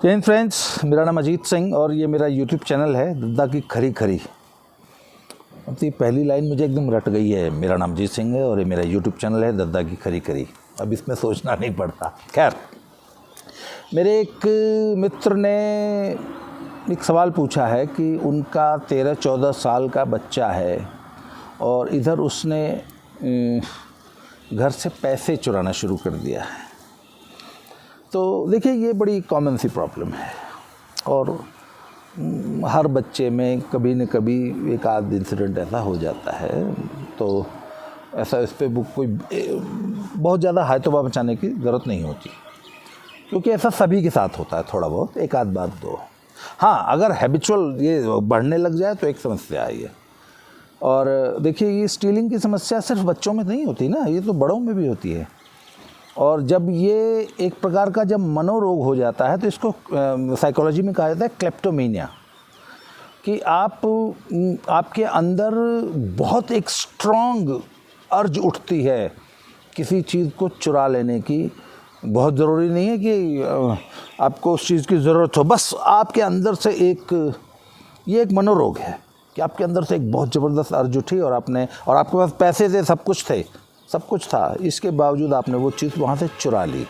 Jain friends, मेरा नाम अजीत सिंह और ये मेरा यूट्यूब चैनल है दद्दा की खरी खरी। अब तो ये पहली लाइन मुझे एकदम रट गई है। मेरा नाम अजीत सिंह है और ये मेरा यूट्यूब चैनल है दद्दा की खरी खरी। अब इसमें सोचना नहीं पड़ता। खैर, मेरे एक मित्र ने एक सवाल पूछा है कि उनका 13-14 साल का बच्चा है और इधर उसने घर से पैसे चुराना शुरू कर दिया है। तो देखिए, ये बड़ी कॉमन सी प्रॉब्लम है और हर बच्चे में कभी न कभी एक आध इंसिडेंट ऐसा हो जाता है। तो ऐसा इस पर कोई बहुत ज़्यादा हाय तौबा मचाने की ज़रूरत नहीं होती, क्योंकि ऐसा सभी के साथ होता है। थोड़ा बहुत एक आध बात दो, हाँ, अगर हैबिचुअल ये बढ़ने लग जाए तो एक समस्या आई है। और देखिए, ये स्टीलिंग की समस्या सिर्फ बच्चों में नहीं होती ना, ये तो बड़ों में भी होती है। और जब ये एक प्रकार का जब मनोरोग हो जाता है तो इसको साइकोलॉजी में कहा जाता है क्लेप्टोमेनिया, कि आपके अंदर बहुत एक स्ट्रॉन्ग अर्ज उठती है किसी चीज़ को चुरा लेने की। बहुत ज़रूरी नहीं है कि आपको उस चीज़ की ज़रूरत हो, बस आपके अंदर से ये एक मनोरोग है कि आपके अंदर से एक बहुत ज़बरदस्त अर्ज उठी और आपके पास पैसे थे, सब कुछ था, इसके बावजूद आपने वो चीज़ वहाँ से चुरा ली।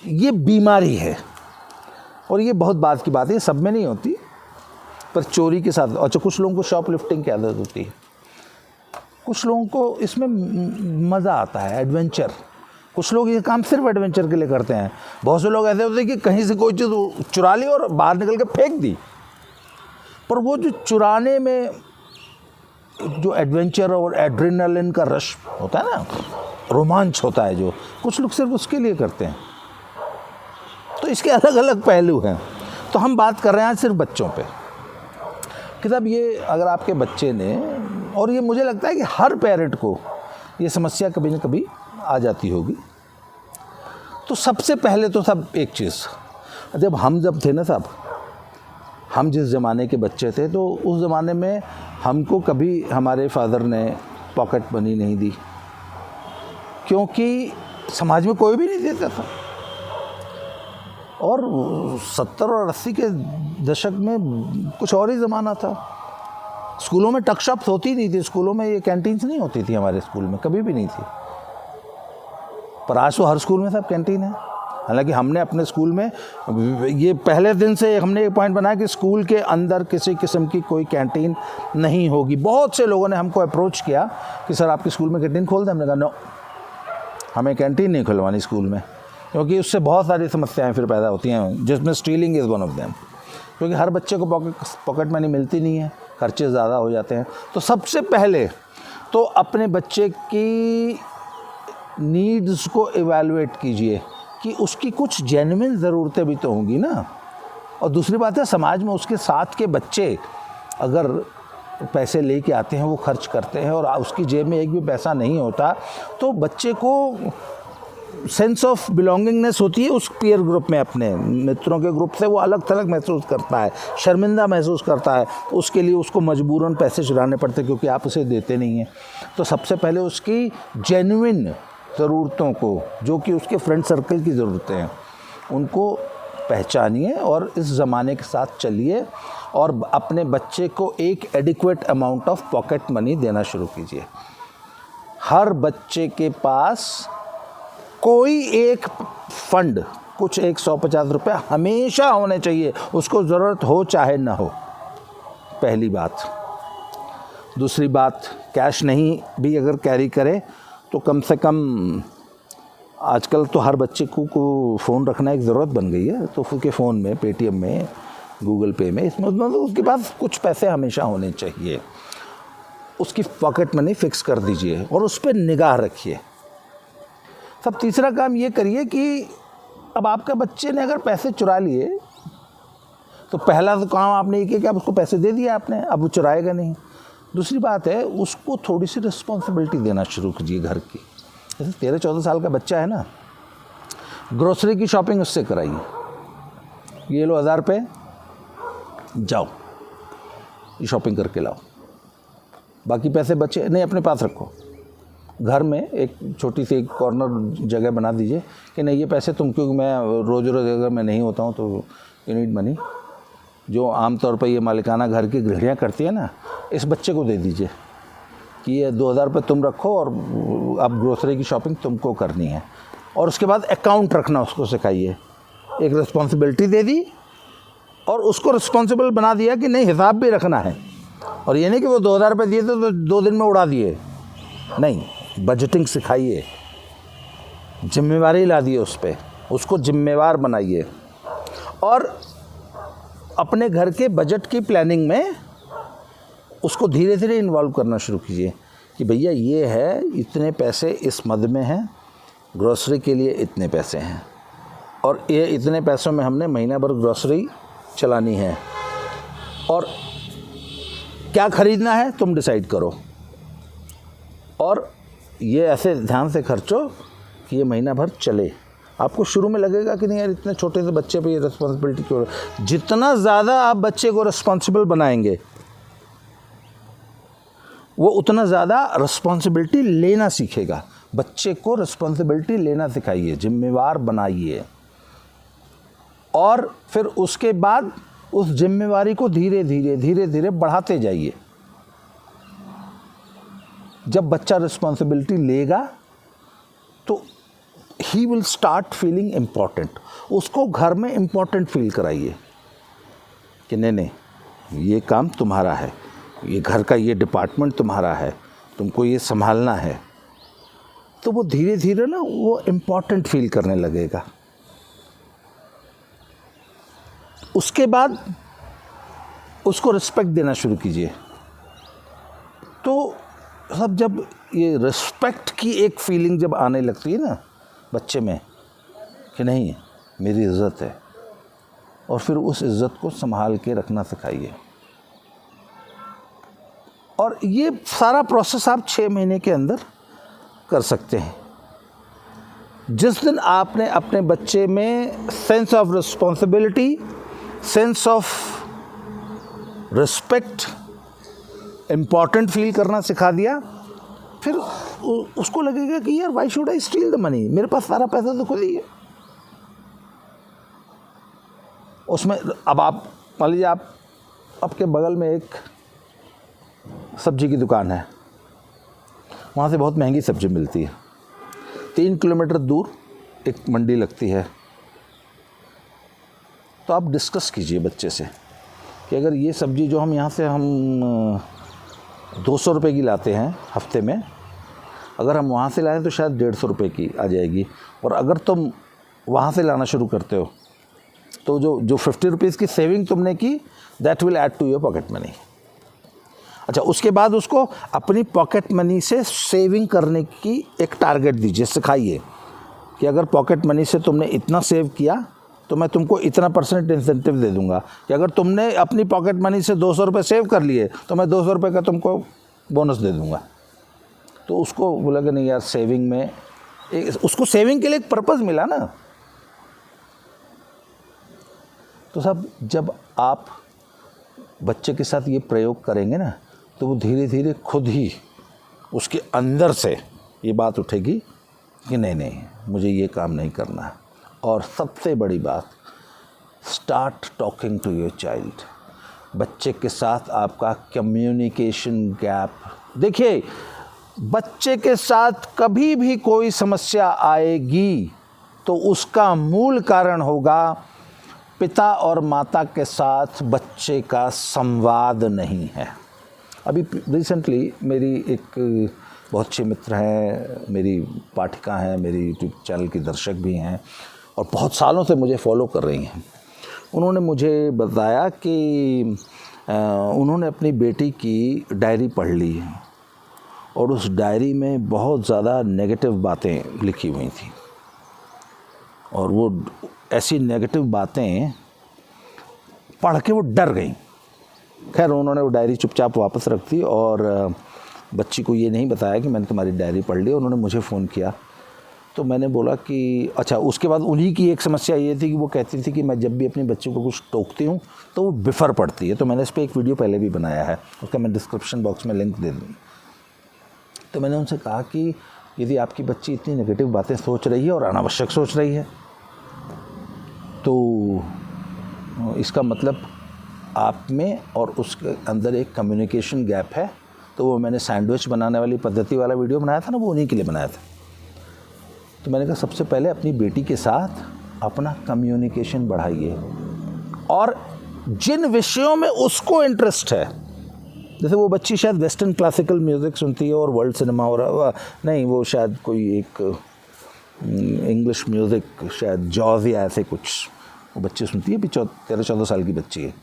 ये बीमारी है और ये बहुत बात की बात है, सब में नहीं होती, पर चोरी के साथ। अच्छा, कुछ लोगों को शॉपलिफ्टिंग की आदत होती है, कुछ लोगों को इसमें मज़ा आता है, एडवेंचर। कुछ लोग ये काम सिर्फ एडवेंचर के लिए करते हैं। बहुत से लोग ऐसे होते हैं कि कहीं से कोई चीज़ चुरा ली और बाहर निकल के फेंक दी, पर वो जो चुराने में जो एडवेंचर और एड्रेनलिन का रश होता है ना, रोमांच होता है, जो कुछ लोग सिर्फ उसके लिए करते हैं। तो इसके अलग अलग पहलू हैं। तो हम बात कर रहे हैं आज सिर्फ बच्चों पे कि साहब, ये अगर आपके बच्चे ने, और ये मुझे लगता है कि हर पेरेंट को ये समस्या कभी न कभी आ जाती होगी। तो सबसे पहले तो सब एक चीज़, जब थे ना साहब, हम जिस ज़माने के बच्चे थे, तो उस ज़माने में हमको कभी हमारे फादर ने पॉकेट मनी नहीं दी, क्योंकि समाज में कोई भी नहीं देता था। और 70 और 80 के दशक में कुछ और ही ज़माना था। स्कूलों में टक शॉप्स होती नहीं थी, स्कूलों में ये कैंटीन्स नहीं होती थी, हमारे स्कूल में कभी भी नहीं थी। पर आज तो हर स्कूल में सब कैंटीन है। हालांकि हमने अपने स्कूल में ये पहले दिन से हमने एक पॉइंट बनाया कि स्कूल के अंदर किसी किस्म की कोई कैंटीन नहीं होगी। बहुत से लोगों ने हमको अप्रोच किया कि सर, आपके स्कूल में कैंटीन खोल दें। हमने कहा नो, हमें कैंटीन नहीं खुलवानी स्कूल में, क्योंकि उससे बहुत सारी समस्याएं फिर पैदा होती हैं, जिसमें stealing is one of them. क्योंकि हर बच्चे को पॉकेट मनी मिलती नहीं है, खर्चे ज़्यादा हो जाते हैं। तो सबसे पहले तो अपने बच्चे की नीड्स को इवैल्यूएट कीजिए कि उसकी कुछ जेन्युइन ज़रूरतें भी तो होंगी ना। और दूसरी बात है, समाज में उसके साथ के बच्चे अगर पैसे लेके आते हैं, वो खर्च करते हैं और उसकी जेब में एक भी पैसा नहीं होता, तो बच्चे को सेंस ऑफ बिलोंगिंगनेस होती है उस पीयर ग्रुप में, अपने मित्रों के ग्रुप से वो अलग थलग महसूस करता है, शर्मिंदा महसूस करता है। उसके लिए उसको मजबूरन पैसे चुराने पड़ते, क्योंकि आप उसे देते नहीं हैं। तो सबसे पहले उसकी जेन्युइन ज़रूरतों को, जो कि उसके फ्रेंड सर्कल की ज़रूरतें हैं, उनको पहचानिए और इस ज़माने के साथ चलिए और अपने बच्चे को एक adequate amount of pocket money देना शुरू कीजिए। हर बच्चे के पास कोई एक फंड, कुछ 150 रुपये हमेशा होने चाहिए, उसको ज़रूरत हो चाहे ना हो, पहली बात। दूसरी बात, कैश नहीं भी अगर कैरी करे तो कम से कम, आजकल तो हर बच्चे को फ़ोन रखना एक ज़रूरत बन गई है, तो उसके फ़ोन में, पेटीएम में, गूगल पे में, इसमें उसके पास कुछ पैसे हमेशा होने चाहिए। उसकी पॉकेट मनी फिक्स कर दीजिए और उस पर निगाह रखिए। सब तीसरा काम ये करिए कि अब आपके बच्चे ने अगर पैसे चुरा लिए, तो पहला तो काम आपने ये किया कि आप उसको पैसे दे दिए आपने, अब वो चुराएगा नहीं। दूसरी बात है, उसको थोड़ी सी रिस्पॉन्सिबिलिटी देना शुरू कीजिए घर की। जैसे 13-14 साल का बच्चा है ना, ग्रोसरी की शॉपिंग उससे कराइए। ये लो 1000 रुपये, जाओ ये शॉपिंग करके लाओ, बाकी पैसे बचे नहीं अपने पास रखो। घर में एक छोटी सी एक कॉर्नर जगह बना दीजिए कि नहीं ये पैसे तुम, क्योंकि मैं रोज़ अगर मैं नहीं होता हूँ तो यू नीड मनी, जो आमतौर पर ये मालिकाना घर की गृहिणियाँ करती है ना, इस बच्चे को दे दीजिए कि ये 2000 रुपये तुम रखो और अब ग्रोसरी की शॉपिंग तुमको करनी है। और उसके बाद अकाउंट रखना उसको सिखाइए, एक रिस्पॉन्सिबिलिटी दे दी और उसको रिस्पॉन्सिबल बना दिया कि नहीं हिसाब भी रखना है। और ये नहीं कि वो 2000 रुपये दिए थे तो 2 दिन में उड़ा दिए, नहीं, बजटिंग सिखाइए, जिम्मेवारी ला दिए उस पर, उसको जिम्मेवार बनाइए और अपने घर के बजट की प्लानिंग में उसको धीरे धीरे इन्वॉल्व करना शुरू कीजिए कि भैया ये है, इतने पैसे इस मद में हैं, ग्रोसरी के लिए इतने पैसे हैं और ये इतने पैसों में हमने महीना भर ग्रोसरी चलानी है और क्या ख़रीदना है तुम डिसाइड करो और ये ऐसे ध्यान से खर्चो कि ये महीना भर चले। आपको शुरू में लगेगा कि नहीं यार इतने छोटे से बच्चे पे ये रिस्पॉन्सिबिलिटी क्यों। जितना ज़्यादा आप बच्चे को रिस्पॉन्सिबल बनाएंगे वो उतना ज़्यादा रिस्पॉन्सिबिलिटी लेना सीखेगा। बच्चे को रिस्पॉन्सिबिलिटी लेना सिखाइए, जिम्मेवार बनाइए और फिर उसके बाद उस जिम्मेवारी को धीरे धीरे बढ़ाते जाइए। जब बच्चा रिस्पॉन्सिबिलिटी लेगा तो he will start feeling important. उसको घर में इम्पॉर्टेंट फील कराइए कि नहीं ये काम तुम्हारा है, ये घर का ये डिपार्टमेंट तुम्हारा है, तुमको ये संभालना है। तो वो धीरे धीरे ना वो इम्पॉर्टेंट फील करने लगेगा। उसके बाद उसको रिस्पेक्ट देना शुरू कीजिए। तो सब जब ये रिस्पेक्ट की एक फीलिंग जब आने लगती है ना बच्चे में कि नहीं मेरी इज़्ज़त है, और फिर उस इज़्ज़त को संभाल के रखना सिखाइए। और ये सारा प्रोसेस आप 6 महीने के अंदर कर सकते हैं। जिस दिन आपने अपने बच्चे में sense of responsibility, sense of respect, important feel करना सिखा दिया, फिर उसको लगेगा कि यार why should I steel the money, मेरे पास सारा पैसा तो खुद ही है। उसमें अब आप मान लीजिए आप आपके बगल में एक सब्जी की दुकान है, वहाँ से बहुत महंगी सब्ज़ी मिलती है। 3 किलोमीटर दूर एक मंडी लगती है। तो आप डिस्कस कीजिए बच्चे से कि अगर ये सब्ज़ी जो हम यहाँ से हम 200 रुपये की लाते हैं हफ्ते में, अगर हम वहाँ से लाएं तो शायद 150 रुपये की आ जाएगी। और अगर तुम वहाँ से लाना शुरू करते हो तो जो 50 रुपीज़ की सेविंग तुमने की, that will add to your pocket money. अच्छा, उसके बाद उसको अपनी पॉकेट मनी से सेविंग करने की एक टारगेट दीजिए, सिखाइए कि अगर पॉकेट मनी से तुमने इतना सेव किया तो मैं तुमको इतना % इंसेंटिव दे दूंगा, कि अगर तुमने अपनी पॉकेट मनी से 200 रुपये सेव कर लिए तो मैं 200 रुपये का तुमको बोनस दे दूंगा। तो उसको बोला कि नहीं यार सेविंग में उसको सेविंग के लिए एक पर्पज़ मिला ना। तो सब जब आप बच्चे के साथ ये प्रयोग करेंगे ना तो वो धीरे धीरे खुद ही उसके अंदर से ये बात उठेगी कि नहीं मुझे ये काम नहीं करना है। और सबसे बड़ी बात, start talking to your child. बच्चे के साथ आपका कम्युनिकेशन गैप, देखिए बच्चे के साथ कभी भी कोई समस्या आएगी तो उसका मूल कारण होगा पिता और माता के साथ बच्चे का संवाद नहीं है। अभी रिसेंटली मेरी एक बहुत अच्छे मित्र हैं, मेरी पाठिका हैं, मेरी यूट्यूब चैनल की दर्शक भी हैं और बहुत सालों से मुझे फॉलो कर रही हैं। उन्होंने मुझे बताया कि उन्होंने अपनी बेटी की डायरी पढ़ ली और उस डायरी में बहुत ज़्यादा नेगेटिव बातें लिखी हुई थी और वो ऐसी नेगेटिव बातें पढ़ के वो डर गई। खैर उन्होंने वो डायरी चुपचाप वापस रख दी और बच्ची को ये नहीं बताया कि मैंने तुम्हारी डायरी पढ़ ली। उन्होंने मुझे फ़ोन किया तो मैंने बोला कि अच्छा। उसके बाद उन्हीं की एक समस्या ये थी कि वो कहती थी कि मैं जब भी अपनी बच्ची को कुछ टोकती हूँ तो वो बिफर पड़ती है। तो मैंने इस पर एक वीडियो पहले भी बनाया है, उसका मैं डिस्क्रिप्शन बॉक्स में लिंक दे दूँ। तो मैंने उनसे कहा कि यदि आपकी बच्ची इतनी नेगेटिव बातें सोच रही है और अनावश्यक सोच रही है तो इसका मतलब आप में और उसके अंदर एक कम्युनिकेशन गैप है। तो वो मैंने सैंडविच बनाने वाली पद्धति वाला वीडियो बनाया था ना, वो उन्हीं के लिए बनाया था। तो मैंने कहा सबसे पहले अपनी बेटी के साथ अपना कम्युनिकेशन बढ़ाइए और जिन विषयों में उसको इंटरेस्ट है, जैसे वो बच्ची शायद वेस्टर्न क्लासिकल म्यूज़िक सुनती है और वर्ल्ड सिनेमा और नहीं, वो शायद कोई एक इंग्लिश म्यूज़िक शायद जॉज या ऐसे कुछ वो बच्ची सुनती है, 13-14 साल की बच्ची है।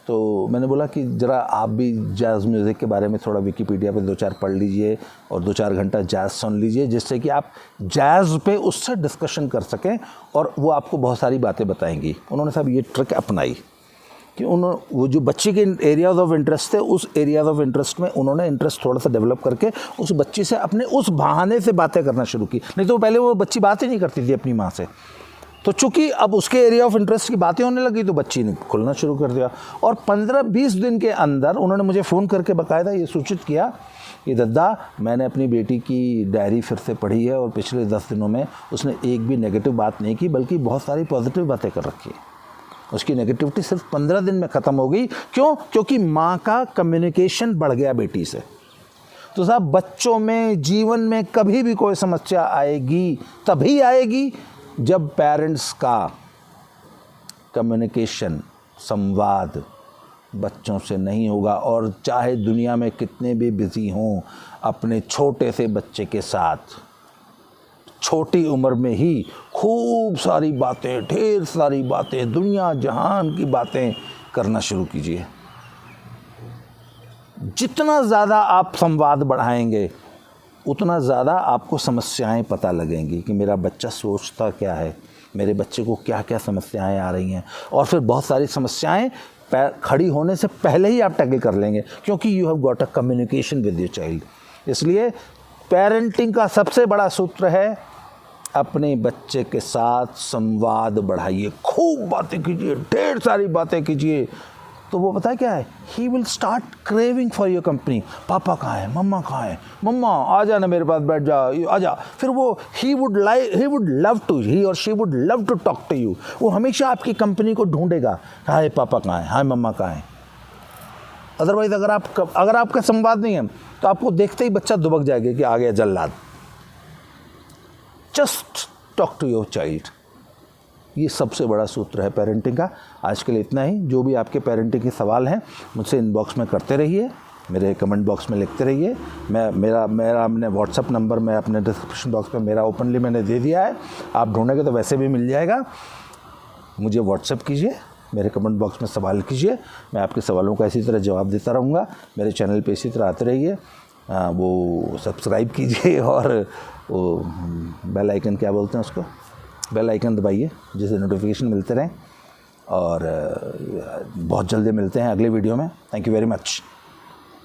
तो मैंने बोला कि ज़रा आप भी जैज़ म्यूज़िक के बारे में थोड़ा विकिपीडिया पे 2-4 पढ़ लीजिए और 2-4 घंटा जैज़ सुन लीजिए, जिससे कि आप जैज़ पे उससे डिस्कशन कर सकें और वो आपको बहुत सारी बातें बताएंगी। उन्होंने साहब ये ट्रिक अपनाई कि वो जो बच्चे के एरियाज़ ऑफ इंटरेस्ट थे, उस एरियाज़ ऑफ इंटरेस्ट में उन्होंने इंटरेस्ट थोड़ा सा डेवलप करके उस बच्ची से अपने उस बहाने से बातें करना शुरू की। नहीं तो पहले वो बच्ची बात ही नहीं करती थी अपनी माँ से। तो चूंकि अब उसके एरिया ऑफ इंटरेस्ट की बातें होने लगी तो बच्ची ने खुलना शुरू कर दिया और 15-20 दिन के अंदर उन्होंने मुझे फ़ोन करके बाकायदा ये सूचित किया कि दद्दा, मैंने अपनी बेटी की डायरी फिर से पढ़ी है और पिछले 10 दिनों में उसने एक भी नेगेटिव बात नहीं की, बल्कि बहुत सारी पॉजिटिव बातें कर रखी है। उसकी नेगेटिविटी सिर्फ 15 दिन में ख़त्म हो गई। क्यों? क्योंकि माँ का कम्युनिकेशन बढ़ गया बेटी से। तो साहब, बच्चों में जीवन में कभी भी कोई समस्या आएगी तभी आएगी जब पेरेंट्स का कम्युनिकेशन, संवाद बच्चों से नहीं होगा। और चाहे दुनिया में कितने भी बिजी हों, अपने छोटे से बच्चे के साथ छोटी उम्र में ही खूब सारी बातें, ढेर सारी बातें, दुनिया जहान की बातें करना शुरू कीजिए। जितना ज़्यादा आप संवाद बढ़ाएंगे उतना ज़्यादा आपको समस्याएं पता लगेंगी कि मेरा बच्चा सोचता क्या है, मेरे बच्चे को क्या क्या समस्याएं आ रही हैं। और फिर बहुत सारी समस्याएं खड़ी होने से पहले ही आप टैकल कर लेंगे, क्योंकि you have got a communication with your child. इसलिए पेरेंटिंग का सबसे बड़ा सूत्र है अपने बच्चे के साथ संवाद बढ़ाइए, खूब बातें कीजिए, ढेर सारी बातें कीजिए। तो वो पता है क्या है, he will start craving for your company. पापा कहाँ है, मम्मा कहाँ है, मम्मा आ जा ना मेरे पास, बैठ जा, आ जा। फिर वो he would love to, he और she would love to talk to you. वो हमेशा आपकी कंपनी को ढूंढेगा, हाय पापा कहाँ है, हाय मम्मा कहाँ है। अदरवाइज अगर आपका संवाद नहीं है तो आपको देखते ही बच्चा दुबक जाएगा कि आ गया जल्लाद। Just talk to your child. ये सबसे बड़ा सूत्र है पेरेंटिंग का। आज के लिए इतना ही। जो भी आपके पेरेंटिंग के सवाल हैं मुझसे इनबॉक्स में करते रहिए, मेरे कमेंट बॉक्स में लिखते रहिए। मेरा मैंने व्हाट्सअप नंबर में अपने डिस्क्रिप्शन बॉक्स में मेरा ओपनली मैंने दे दिया है, आप ढूंढेंगे तो वैसे भी मिल जाएगा। मुझे व्हाट्सअप कीजिए, मेरे कमेंट बॉक्स में सवाल कीजिए, मैं आपके सवालों का इसी तरह जवाब देता रहूँगा। मेरे चैनल पे इसी तरह आते रहिए, वो सब्सक्राइब कीजिए और वो बेल आइकन, क्या बोलते हैं उसको, बेल आइकन दबाइए जिससे नोटिफिकेशन मिलते रहें। और बहुत जल्दी मिलते हैं अगले वीडियो में। Thank you very much.